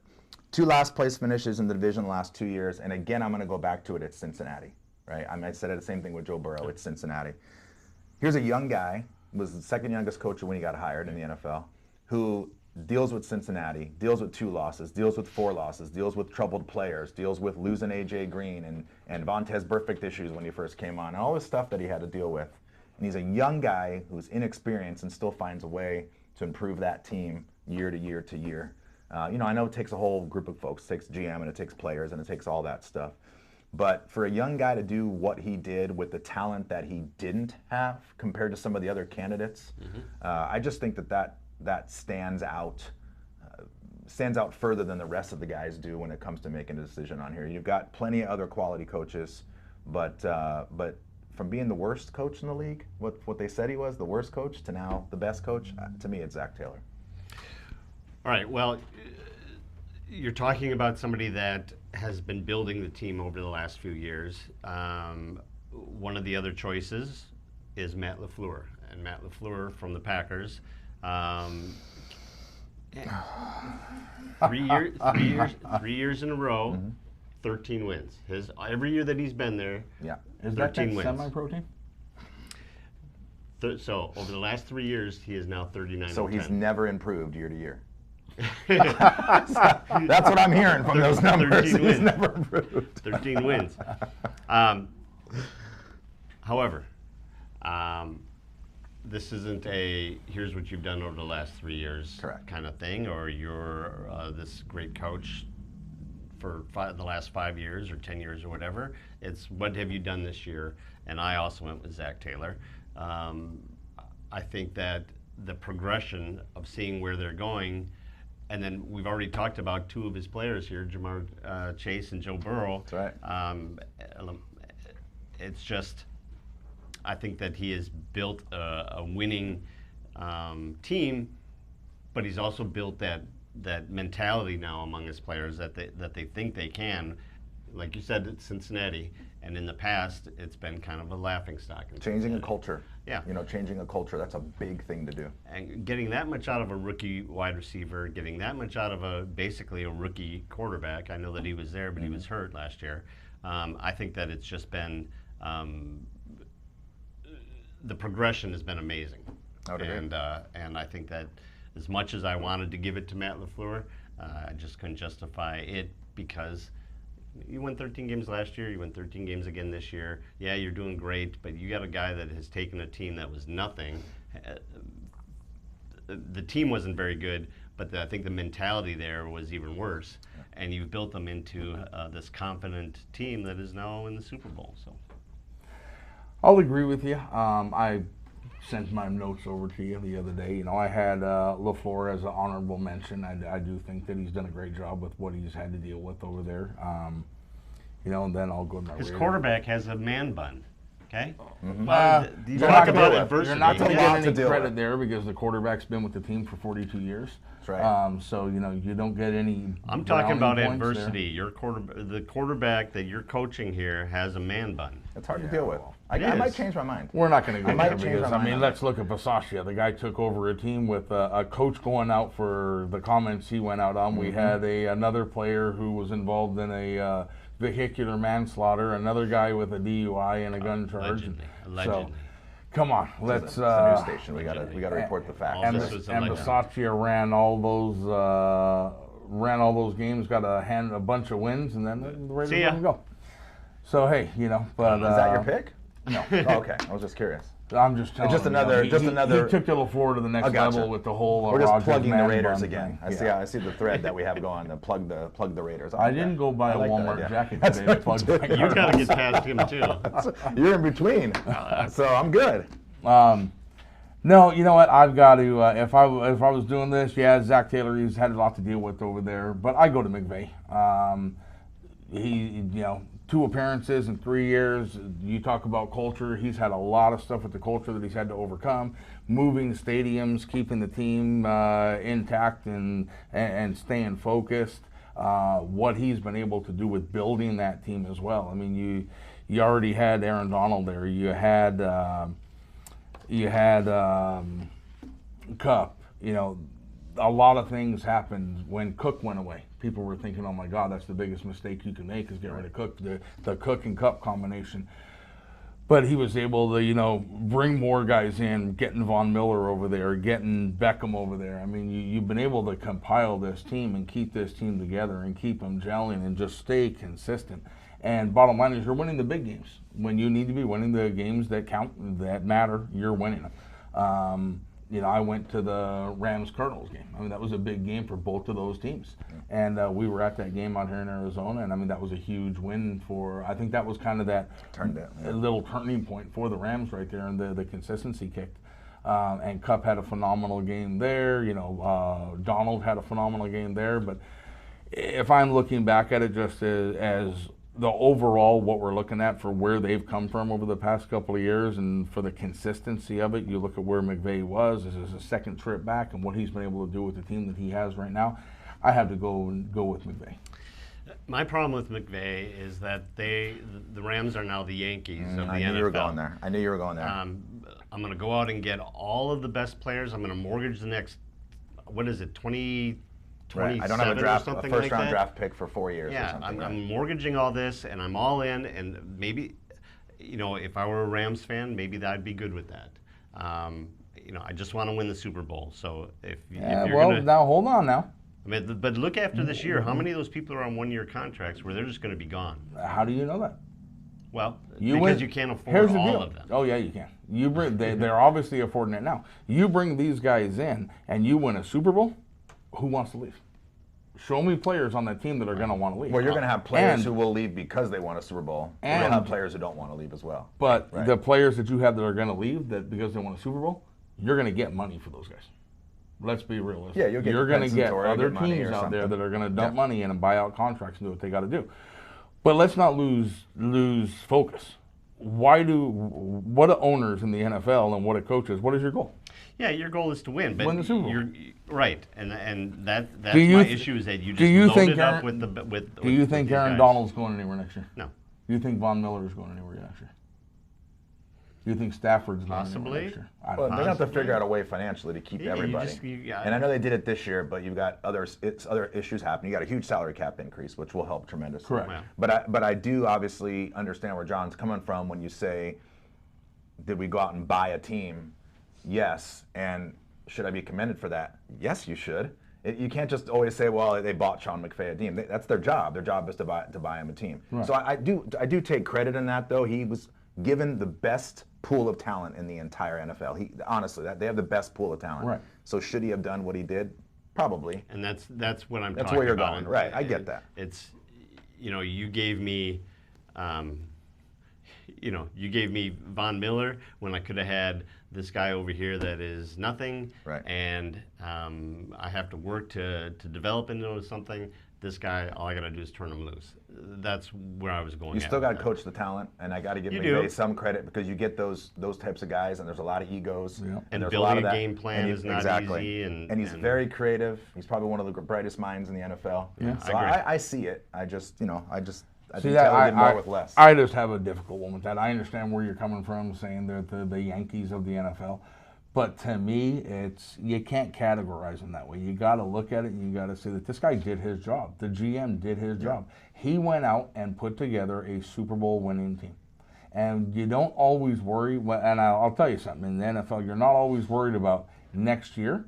2 last place finishes in the division the last 2 years, and again, I'm going to go back to it. It's Cincinnati, right? I said the same thing with Joe Burrow. It's Cincinnati. Here's a young guy, was the second youngest coach when he got hired in the NFL, who deals with Cincinnati, deals with 2 losses, deals with 4 losses, deals with troubled players, deals with losing A.J. Green and Vontez Burfict issues when he first came on, and all this stuff that he had to deal with. And he's a young guy who's inexperienced and still finds a way to improve that team year to year to year. I know it takes a whole group of folks. It takes GM and it takes players and it takes all that stuff. But for a young guy to do what he did with the talent that he didn't have compared to some of the other candidates, I just think that stands out further than the rest of the guys do when it comes to making a decision on here. You've got plenty of other quality coaches, but from being the worst coach in the league, what they said he was, the worst coach, to now the best coach, to me it's Zach Taylor. All right, well, you're talking about somebody that has been building the team over the last few years. One of the other choices is Matt Lefleur. And Matt Lefleur from the Packers Three years in a row, 13 wins. Every year that he's been there, Yeah. Is that 13 wins. semi-protein? So over the last 3 years, he is now 39. So he's 10. never improved year to year. That's what I'm hearing from those numbers. 13 He's wins. never improved. 13 wins. However, this isn't a here's what you've done over the last 3 years Correct. kind of thing, or you're this great coach for the last 5 years or 10 years or whatever. It's what have you done this year? And I also went with Zach Taylor. I think that the progression of seeing where they're going, and then we've already talked about two of his players here, Jamar Chase and Joe Burrow. That's right. It's just, I think that he has built a winning team, but he's also built that mentality now among his players that they think they can. Like you said, it's Cincinnati, and in the past, it's been kind of a laughingstock. Changing a culture. Yeah. Changing a culture, that's a big thing to do. And getting that much out of a rookie wide receiver, getting that much out of basically a rookie quarterback. I know that he was there, but he was hurt last year. I think that it's just been the progression has been amazing. And I think that as much as I wanted to give it to Matt Lefleur, I just couldn't justify it because you won 13 games last year, you won 13 games again this year. Yeah, you're doing great, but you got a guy that has taken a team that was nothing. The team wasn't very good, but I think the mentality there was even worse. And you've built them into this confident team that is now in the Super Bowl. So I'll agree with you. I sent my notes over to you the other day. I had Lefleur as an honorable mention. I do think that he's done a great job with what he's had to deal with over there. And then I'll go to my his Raiders. quarterback has a man bun. Okay. You You're talk not about gonna- adversity. You're not going to Yeah. get To any deal credit with. there because the quarterback's been with the team for 42 years. That's right. So you don't get any. I'm talking about brownie points adversity. The quarterback that you're coaching here has a man bun. It's hard to deal with. I It might is. change my mind. We're not going to go I might there change because, my I mean, mind on let's look at Versace. The guy took over a team with a coach going out for the comments he went out on. We had another player who was involved in a vehicular manslaughter, another guy with a DUI and a gun charge. Allegedly. So, come on, let's. It's a news station. We gotta report the facts. And And, this was a and legend. Versace ran all those games, got a bunch of wins, and then the Raiders See ya. let him go. So hey, but Is that your pick? No, Oh, okay. I was just curious. I'm just telling Just you, another- he took the Lefleur to the next I gotcha. level with the whole. We're just Rodgers plugging the man Raiders bun again. thing. I see the thread that we have going to plug the Raiders. I didn't go buy a like that Walmart idea. jacket That's today to plug what my you You got to get past him too. You're in between, so I'm good. No, you know what? I've got to. If I was doing this, yeah, Zach Taylor, he's had a lot to deal with over there. But I go to McVay. He, 2 appearances in 3 years. You talk about culture. He's had a lot of stuff with the culture that he's had to overcome. Moving stadiums, keeping the team intact and staying focused. What he's been able to do with building that team as well. I mean, you already had Aaron Donald there. You had Cup. A lot of things happened when Cook went away. People were thinking, "Oh my God, that's the biggest mistake you can make is get rid of Cook." The Cook and Cup combination. But he was able to, bring more guys in, getting Von Miller over there, getting Beckham over there. I mean, you've been able to compile this team and keep this team together and keep them gelling and just stay consistent. And bottom line is you're winning the big games. When you need to be winning the games that count, that matter, you're winning them. I went to the Rams-Cardinals game. I mean, that was a big game for both of those teams. And we were at that game out here in Arizona, and I mean, that was a huge win I think that was kind of that little turning point for the Rams right there, and the consistency kicked. And Cup had a phenomenal game there. Donald had a phenomenal game there. But if I'm looking back at it just as the overall what we're looking at for where they've come from over the past couple of years and for the consistency of it, you look at where McVay was. This is a second trip back and what he's been able to do with the team that he has right now. I have to go with McVay. My problem with McVay is that the Rams are now the Yankees of the NFL. I knew you were going there. I'm I'm going to go out and get all of the best players. I'm going to mortgage the next what is it, 20? Right. I don't have a something first like round that. draft pick for 4 years. Yeah, or something, I'm mortgaging all this, and I'm all in, and maybe, if I were a Rams fan, maybe I'd be good with that. I just want to win the Super Bowl. So if you're gonna, now hold on now. I mean, but look after this year. How many of those people are on 1-year contracts where they're just going to be gone? How do you know that? Well, because you can't afford Here's the all deal. of them. Oh yeah, you can. You bring they're obviously affording it now. You bring these guys in and you win a Super Bowl. Who wants to leave? Show me players on that team that are going to want to leave. Well, you're going to have players who will leave because they won a Super Bowl. And you'll have players who don't want to leave as well. But the players that you have that are going to leave because they won a Super Bowl, you're going to get money for those guys. Let's be realistic. Yeah, you're going to get other teams out there that are going to dump money in and buy out contracts and do what they got to do. But let's not lose focus. What are owners in the NFL and what are coaches? What is your goal? Yeah, your goal is to win, but win the Super Bowl. Right, and that's my issue is that you just load it up with the with. Do you think Aaron Donald's going anywhere next year? No. Do you think Von Miller is going anywhere next year? Do you think Stafford's going anywhere next year? Well, they're going to have to figure out a way financially to keep everybody. And I know they did it this year, but you've got other issues happening. You got a huge salary cap increase, which will help tremendously. Correct. Yeah. But I do obviously understand where John's coming from when you say, did we go out and buy a team? Yes. And should I be commended for that? Yes, you should. You can't just always say, well, they bought Sean McVay a team. That's their job. Their job is to buy him a team. Right. So I do take credit in that, though. He was given the best pool of talent in the entire NFL. Honestly, they have the best pool of talent. Right. So should he have done what he did? Probably. And that's what I'm talking about. That's where you're going. Right. I get that. It's, you gave me, you gave me Von Miller when I could have had this guy over here that is nothing. Right. And I have to work to develop into something. This guy, all I got to do is turn him loose. That's where I was going. You still got to coach the talent, and I got to give McVay some credit because you get those types of guys, and there's a lot of egos. Yeah. And building a game plan is not easy. And he's very creative. He's probably one of the brightest minds in the NFL. Yeah. So I see it. I think Taylor did more with less. I just have a difficult one with that. I understand where you're coming from, saying they're the Yankees of the NFL. But to me, you can't categorize them that way. You got to look at it and you got to say that this guy did his job. The GM did his job. He went out and put together a Super Bowl winning team. And you don't always worry, and I'll tell you something, in the NFL, you're not always worried about next year.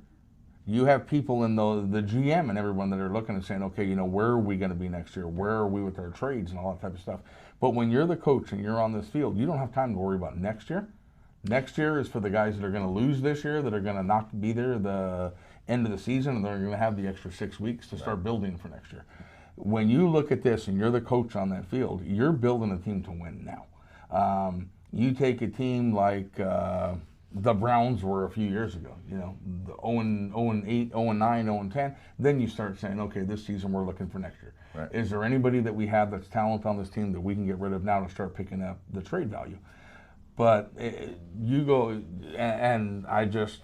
You have people in the GM and everyone that are looking and saying, okay, where are we going to be next year? Where are we with our trades and all that type of stuff? But when you're the coach and you're on this field, you don't have time to worry about next year. Next year is for the guys that are going to lose this year, that are going to not be there the end of the season, and they're going to have the extra 6 weeks to start building for next year. When you look at this and you're the coach on that field, you're building a team to win now. You take a team like the Browns were a few years ago, the 0-8, 0-9, 0-10, then you start saying, okay, this season we're looking for next year. Right. Is there anybody that we have that's talent on this team that we can get rid of now to start picking up the trade value? But you go, and I just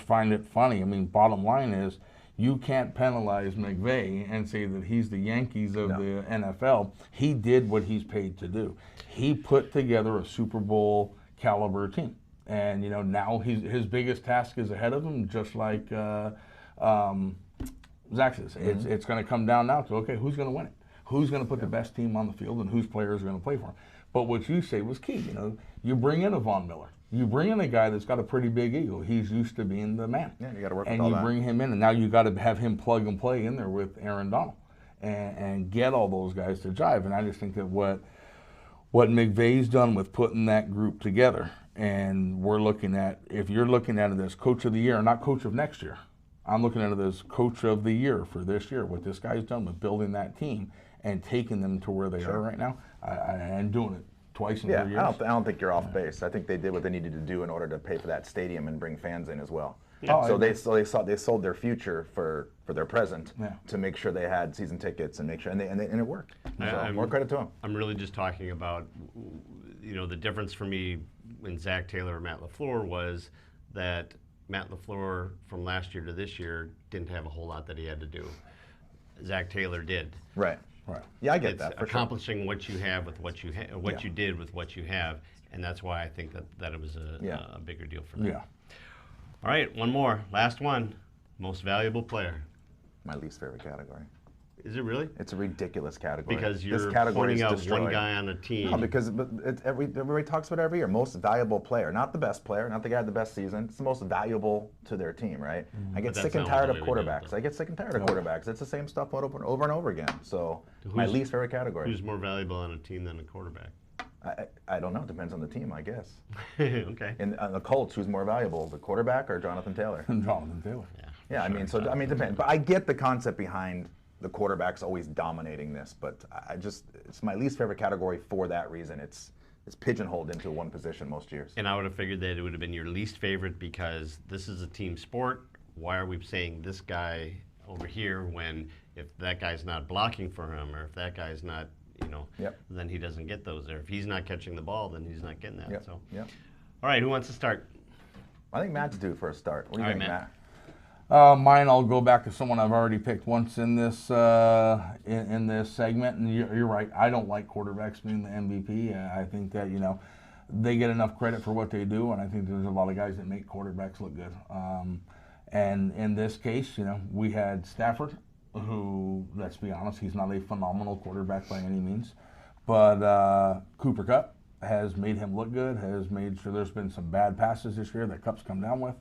find it funny. I mean, bottom line is, you can't penalize McVay and say that he's the Yankees of the NFL. He did what he's paid to do. He put together a Super Bowl caliber team, and now his biggest task is ahead of him, just like Zach says. Mm-hmm. It's going to come down now to, okay, who's going to win it? Who's going to put the best team on the field, and whose players are going to play for him? But what you say was key. You bring in a Von Miller. You bring in a guy that's got a pretty big ego. He's used to being the man. Yeah, you got to work with all that. And you bring him in, and now you got to have him plug and play in there with Aaron Donald, and get all those guys to jive. And I just think that what McVay's done with putting that group together, and we're looking at, if you're looking at it as coach of the year, not coach of next year, I'm looking at it as coach of the year for this year. What this guy's done with building that team and taking them to where they are right now, and doing it twice in 3 years. I don't think you're off base. I think they did what they needed to do in order to pay for that stadium and bring fans in as well. Yeah. So they sold their future for their present to make sure they had season tickets and make sure and it worked. So more credit to them. I'm really just talking about the difference for me when Zach Taylor and Matt Lefleur was that Matt Lefleur from last year to this year didn't have a whole lot that he had to do. Zach Taylor did. Right. Right. Yeah, I get that. For accomplishing what you have with what you you did with what you have, and that's why I think that it was a bigger deal for them. Yeah. All right, one more, last one. Most valuable player. My least favorite category. Is it really? It's a ridiculous category. Because you're this category pointing is out destroyed. one guy on a team. No, because everybody talks about it every year. Most valuable player, not the best player, not the guy with the best season. It's the most valuable to their team, right? I get But sick that's and not tired the of way we do it, quarterbacks. though. I get sick and tired of quarterbacks. It's the same stuff over and over again. So my Who's- least favorite category. Who's more valuable on a team than a quarterback? I don't know. Depends on the team, I guess. Okay. In the Colts, who's more valuable, the quarterback or Jonathan Taylor? Jonathan Taylor. Yeah, I mean, depends. But I get the concept behind the quarterback's always dominating this, but it's my least favorite category for that reason. It's pigeonholed into one position most years. And I would have figured that it would have been your least favorite because this is a team sport. Why are we saying this guy over here when if that guy's not blocking for him or if that guy's not, then he doesn't get those there. If he's not catching the ball, then he's not getting that. Yep. So, Yep. all right, who wants to start? I think Matt's due for a start. What do you All right, think, Matt. Mine, I'll go back to someone I've already picked once in this in this segment, and you're right. I don't like quarterbacks being the MVP. I think that they get enough credit for what they do, and I think there's a lot of guys that make quarterbacks look good. And in this case, we had Stafford, who, let's be honest, he's not a phenomenal quarterback by any means, but Cooper Kupp has made him look good. Has made sure there's been some bad passes this year that Kupp's come down with.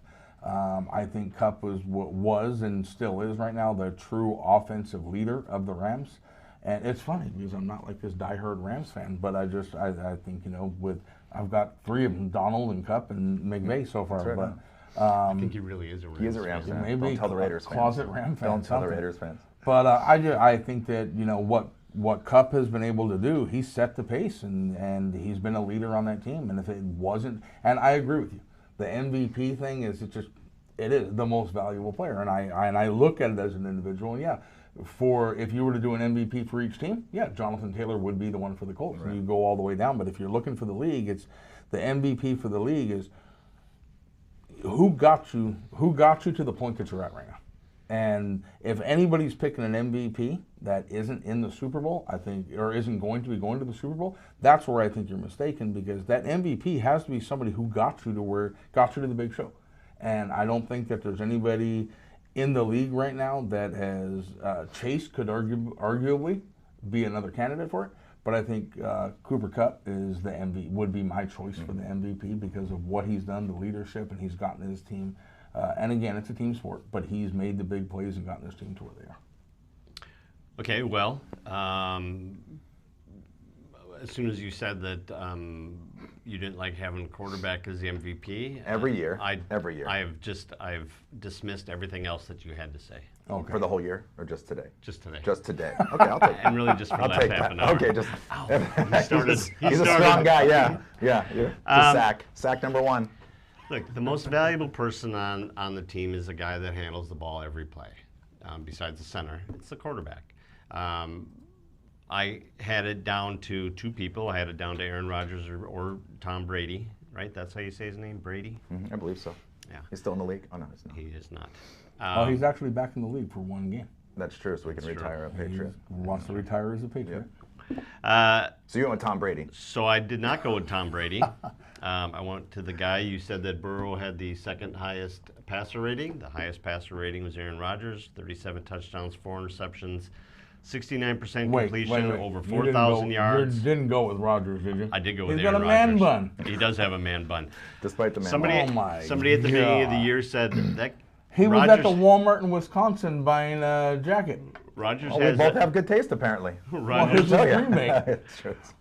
I think Kupp was and still is right now the true offensive leader of the Rams. And it's funny because I'm not like this diehard Rams fan, but I think I've got three of them, Donald and Kupp and McVay so far. Right, but I think he really is a Rams he is a Rams fan. maybe Don't tell the Raiders fans. closet Ram fan. Don't tell the something. Raiders fans. But I think that what Kupp has been able to do, he's set the pace and he's been a leader on that team. And if it wasn't, and I agree with you, the MVP thing is it is the most valuable player, and I look at it as an individual. And if you were to do an MVP for each team, Jonathan Taylor would be the one for the Colts. Right. And you go all the way down. But if you're looking for the league, it's the MVP for the league is who got you to the point that you're at right now. And if anybody's picking an MVP that isn't in the Super Bowl, I think, or isn't going to be going to the Super Bowl, that's where I think you're mistaken, because that MVP has to be somebody who got you to the big show. And I don't think that there's anybody in the league right now that has Chase could arguably be another candidate for it. But I think Cooper Kupp is the MVP, would be my choice for the MVP because of what he's done, the leadership, and he's gotten his team. And again, it's a team sport, but he's made the big plays and gotten his team to where they are. Okay, well, as soon as you said that you didn't like having a quarterback as the MVP, Every year. I've dismissed everything else that you had to say. Okay. For the whole year or just today? Just today. Just today. Okay, I'll take that. And really just for the last half an hour. Okay, just. He He's a started. strong guy. Yeah. It's sack number one. Look, the most valuable person on the team is the guy that handles the ball every play. Besides the center, it's the quarterback. I had it down to two people. I had it down to Aaron Rodgers or Tom Brady, right? That's how you say his name, Brady? I believe so. Yeah. He's still in the league? Oh, no, he's not. He is not. He's actually back in the league for one game. That's true, so we can retire a Patriot. He wants to retire as a Patriot. So you went with Tom Brady. So I did not go with Tom Brady. I went to the guy. You said that Burrow had the second highest passer rating. The highest passer rating was Aaron Rodgers, 37 touchdowns, 4 interceptions, 69% completion, over 4,000 yards. You didn't go with Rodgers, did you? I did go with He's Aaron got a Rodgers. man bun. He does have a man bun. Despite the man Somebody, somebody at the beginning of the year said that he was Rodgers, at the Walmart in Wisconsin buying a jacket. Rodgers we has both have good taste, apparently. Rodgers, Well, his Green Bay.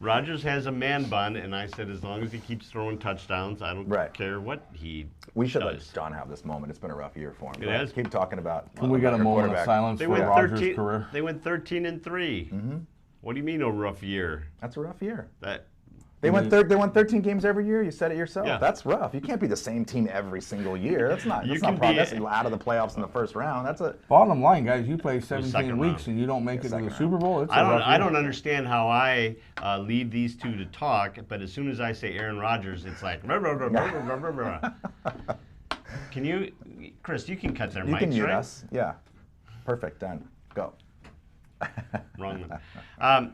Rodgers has a man bun, and I said as long as he keeps throwing touchdowns, I don't care what he We should does. let John have this moment. It's been a rough year for him. It has. Keep talking about. We got a moment of silence They for went Rodgers' 13. career. They went 13-3. What do you mean a rough year? That's a rough year. That They won 13 games every year. You said it yourself. Yeah. That's rough. You can't be the same team every single year. That's not You progress. can be- That's out of the playoffs in the first round. That's a Bottom line, guys, you play 17 second weeks round. and you don't make it to second the round. Super Bowl. It's I a rough don't year. understand how I lead these two to talk, but as soon as I say Aaron Rodgers, it's like blah, blah, blah, blah, blah, blah, blah. Can you, Chris? You can cut their you mics, can mute right? us. Yeah. Perfect. Done. Go. Wrong one.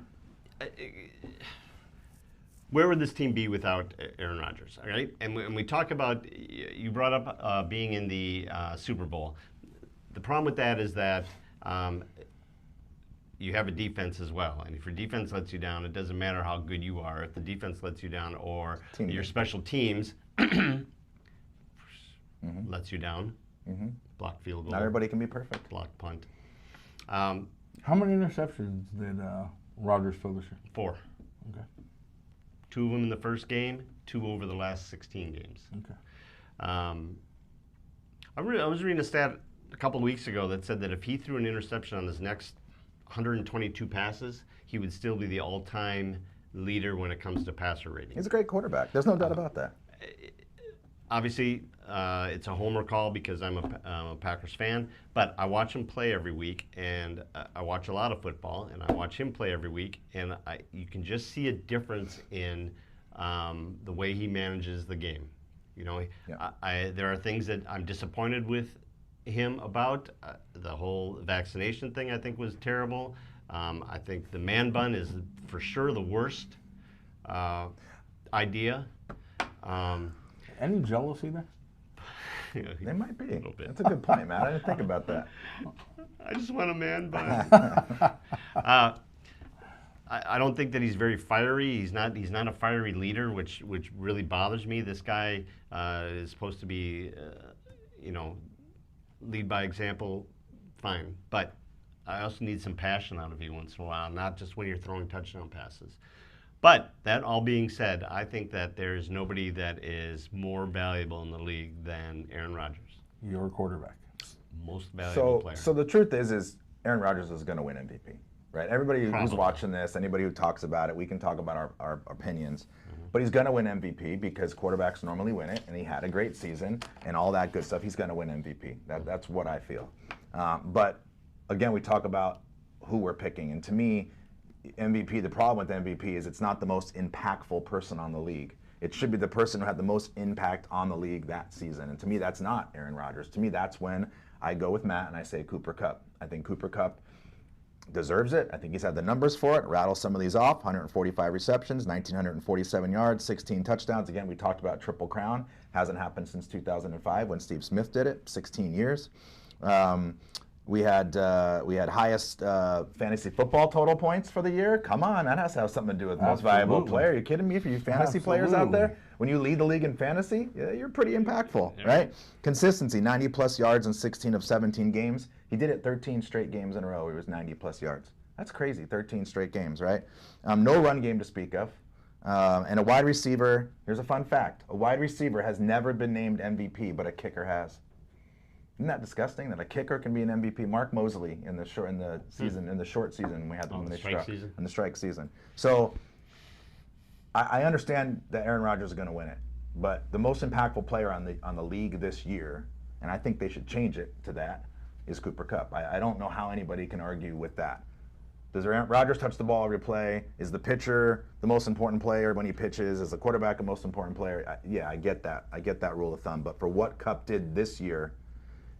Where would this team be without Aaron Rodgers? All right, and when we talk about, you brought up being in the Super Bowl. the problem with that is that you have a defense as well. And if your defense lets you down, it doesn't matter how good you are. If the defense lets you down or your special teams lets you down, block field goal. Not everybody can be perfect. Block punt. How many interceptions did Rodgers throw this year? 4. Okay. 2 of them in the first game, 2 over the last 16 games. Okay. I was reading a stat a couple of weeks ago that said that if he threw an interception on his next 122 passes, he would still be the all-time leader when it comes to passer rating. He's a great quarterback. There's no doubt about that. Obviously, it's a homer call because I'm a Packers fan, but I watch him play every week, and I watch a lot of football, and I watch him play every week, and you can just see a difference in the way he manages the game. You know, there are things that I'm disappointed with him about. The whole vaccination thing I think was terrible. I think the man bun is for sure the worst idea. Any jealousy there? They might be. A little bit. That's a good point, Matt. I didn't think about that. I just want a man bun. I don't think that he's very fiery. He's not a fiery leader, which really bothers me. This guy is supposed to be, lead by example, fine. But I also need some passion out of you once in a while, not just when you're throwing touchdown passes. But that all being said, I think that there's nobody that is more valuable in the league than Aaron Rodgers. Your quarterback. Most valuable player. So the truth is Aaron Rodgers is going to win MVP, right? Everybody who's watching this, anybody who talks about it, we can talk about our opinions. But he's going to win MVP because quarterbacks normally win it, and he had a great season and all that good stuff. He's going to win MVP. That's what I feel. But again, we talk about who we're picking, and to me, MVP, the problem with MVP is it's not the most impactful person on the league. It should be the person who had the most impact on the league that season. And to me, that's not Aaron Rodgers. To me, that's when I go with Matt and I say Cooper Kupp. I think Cooper Kupp deserves it. I think he's had the numbers for it. Rattle some of these off. 145 receptions, 1,947 yards, 16 touchdowns. Again, we talked about Triple Crown. Hasn't happened since 2005 when Steve Smith did it, 16 years. We had highest fantasy football total points for the year. Come on, that has to have something to do with most valuable player. Are you kidding me? For you fantasy players out there, when you lead the league in fantasy, you're pretty impactful, right? Consistency, 90-plus yards in 16 of 17 games. He did it 13 straight games in a row. He was 90-plus yards. That's crazy, 13 straight games, right? No run game to speak of. And a wide receiver, here's a fun fact. A wide receiver has never been named MVP, but a kicker has. Isn't that disgusting that a kicker can be an MVP? Mark Mosley in the short season we had them when they struck in the strike season. So I understand that Aaron Rodgers is going to win it, but the most impactful player on the league this year, and I think they should change it to that, is Cooper Kupp. I don't know how anybody can argue with that. Does Aaron Rodgers touch the ball every play? Is the pitcher the most important player when he pitches? Is the quarterback the most important player? Yeah, I get that. I get that rule of thumb. But for what Kupp did this year,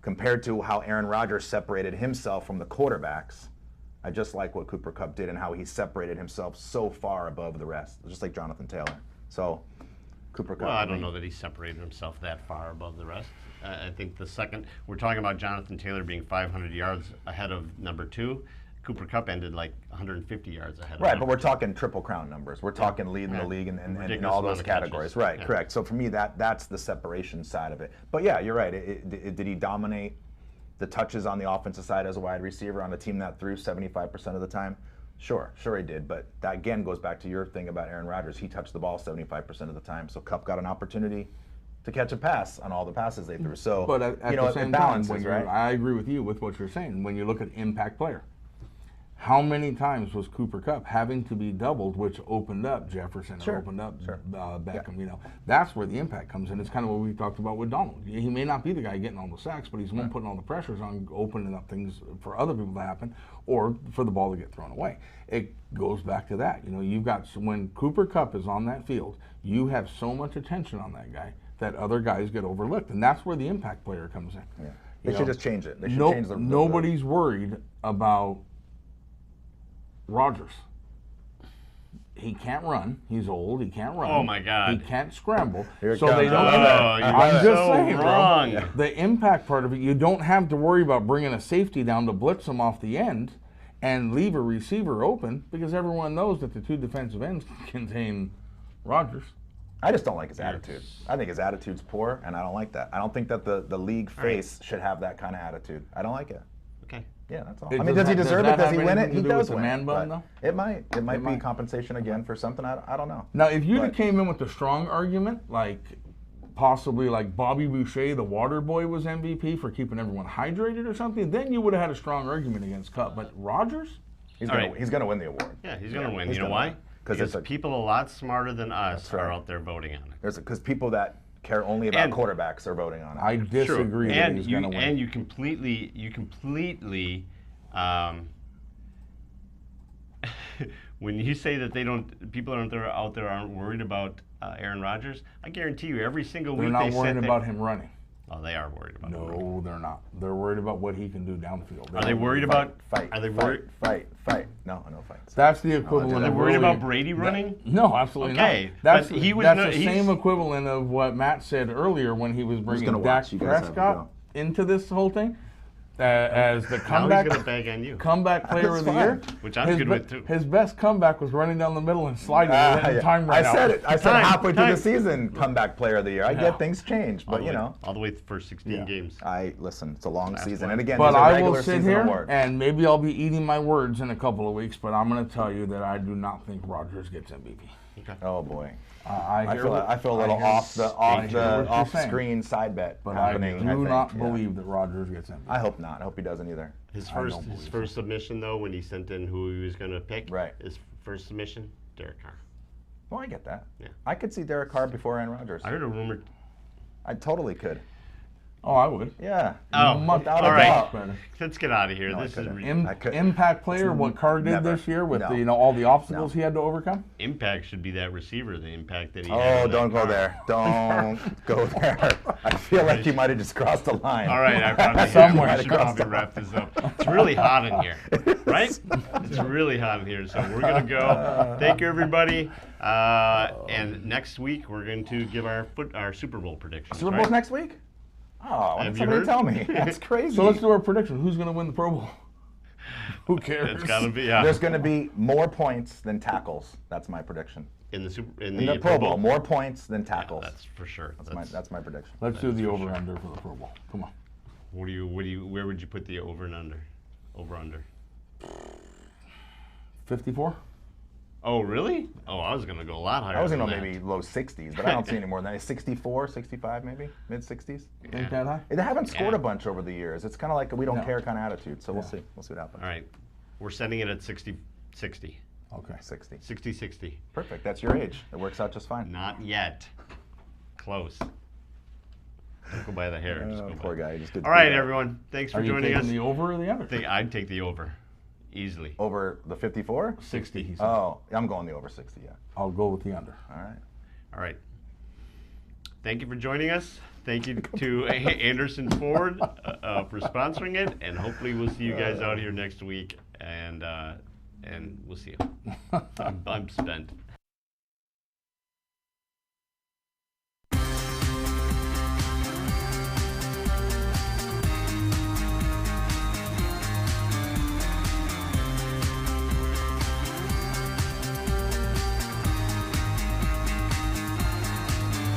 compared to how Aaron Rodgers separated himself from the quarterbacks, I just like what Cooper Kupp did and how he separated himself so far above the rest, just like Jonathan Taylor. So, Cooper Kupp. Well, I don't know that he separated himself that far above the rest. I think we're talking about Jonathan Taylor being 500 yards ahead of number 2. Cooper Kupp ended like 150 yards ahead. Right, but we're talking Triple Crown numbers. We're talking leading the league in all those categories. Right, correct. So for me, that's the separation side of it. But yeah, you're right. Did he dominate the touches on the offensive side as a wide receiver on a team that threw 75% of the time? Sure he did. But that again goes back to your thing about Aaron Rodgers. He touched the ball 75% of the time. So Kupp got an opportunity to catch a pass on all the passes they threw. So but at the same time, I agree with you with what you're saying. When you look at impact player, how many times was Cooper Kupp having to be doubled, which opened up Jefferson or opened up Beckham? Yeah. That's where the impact comes in. It's kind of what we talked about with Donald. He may not be the guy getting all the sacks, but he's the one putting all the pressures on, opening up things for other people to happen or for the ball to get thrown away. It goes back to that. You've got when Cooper Kupp is on that field, you have so much attention on that guy that other guys get overlooked, and that's where the impact player comes in. Yeah. They should just change it. They should change the nobody's worried about Rodgers. he can't run. He's old. He can't run. Oh, my God. He can't scramble. Here it So they comes. don't. Oh, you're I'm just so saying, wrong. bro. The impact part of it, you don't have to worry about bringing a safety down to blitz him off the end and leave a receiver open because everyone knows that the two defensive ends contain Rodgers. I just don't like his attitude. I think his attitude's poor, and I don't like that. I don't think that the league face should have that kind of attitude. I don't like it. Okay. Yeah, that's all. It I mean, does does he that- does deserve that it? Does have he win it? anything He to do does with the win man it. bun, but though? It might. It might be might. compensation again for something. I don't know. Now, if you'd have But- came in with the strong argument, like possibly like Bobby Boucher, the water boy, was MVP for keeping everyone hydrated or something, then you would have had a strong argument against Cup. But Rodgers? He's All gonna right. he's gonna win the award. Yeah, he's going to win. he's You know gonna why? win. 'Cause Because it's a- people a lot smarter than us That's right. are out there voting on it. Because people that care only about And- quarterbacks are voting on it. I disagree that And he's you going to win. and you completely when you say that people out there aren't worried about Aaron Rodgers, I guarantee you every single They're week not they worried said about him running. Oh, they are worried about him. No, they're not. They're worried about what he can do downfield. Are they worried about? Fight. Are they fight, worried? Fight. No fights. That's the equivalent Are they of worried really- about Brady running? No, absolutely Okay, not. That's but he was that's no- the he's- same equivalent of what Matt said earlier when he was bringing gonna Dak watch. You guys have to Prescott go. into this whole thing as the Now comeback he's going to bag on you. comeback player That's of the fine. year. Which I'm His good be- with, too. His best comeback was running down the middle and sliding Yeah. and time I ran out. said it. I said Time, halfway through time. the season, comeback player of the year. I Yeah. get things change, All but the you way- know, all the way for 16 games. I listen. It's a long Last season, one. and again, But these are I regular will sit season here awards. and maybe I'll be eating my words in a couple of weeks, but I'm going to tell you that I do not think Rodgers gets MVP. Oh boy, I I hear feel what- I feel a little hear- off I hear what you're saying. screen side bet But happening. I do think, not yeah. believe that Rodgers gets MVP. I hope not. I hope he doesn't either. His I first don't his believe first submission though, when he sent in who he was going to pick, Right. His first submission, Derek Carr. Well, I get that. Yeah. I could see Derek Carr before Aaron Rodgers. I heard a rumor. I totally could. Oh, I would. Yeah. Oh, Without a all right. doubt. Better. Let's get out of here. No, I This is couldn't. I could- Impact player, what Carr did Never. this year with No. the, all the obstacles he had to overcome. impact should be that receiver. The impact that he. had Oh, on don't that go car. there. Don't go there. I feel like you might have just crossed the line. All right, I probably Somewhere. have. We should probably wrap this up. It's really hot in here, right? It's really hot in here, so we're gonna go. Thank you, everybody. And next week we're going to give our Super Bowl predictions. Super right? Bowl's next week? Oh, why Have didn't you somebody heard? tell me? That's crazy. So let's do our prediction. Who's going to win the Pro Bowl? Who cares? It's gotta be yeah. There's going to be more points than tackles. That's my prediction. in the In the Pro Bowl, more points than tackles. That's for sure. That's my prediction. Let's do the over-under for the Pro Bowl. Come on. Where would you put the over and under? Over under. 54? Oh, really? Oh, I was gonna go a lot higher. I was going to than go that. maybe low 60s, but I don't see any more than that. 64, 65 maybe, mid 60s. Ain't that high? They haven't scored Yeah. a bunch over the years. It's kind of like a we don't No. care kind of attitude. So we'll see. We'll see what happens. All right, we're setting it at 60. Okay. 60. 60. Perfect. That's your age. It works out just fine. Not yet. Close. Don't go by the hair. Just go Poor by. guy. He just did All right, everyone. Thanks for Are you joining taking us. the over or the under? I think I'd take the over, easily. Over the 54? 60, he said. Oh, I'm going the over 60, yeah. I'll go with the under. All right. All right. Thank you for joining us. Thank you to Anderson Ford for sponsoring it, and hopefully we'll see you guys out here next week. And we'll see you. I'm spent.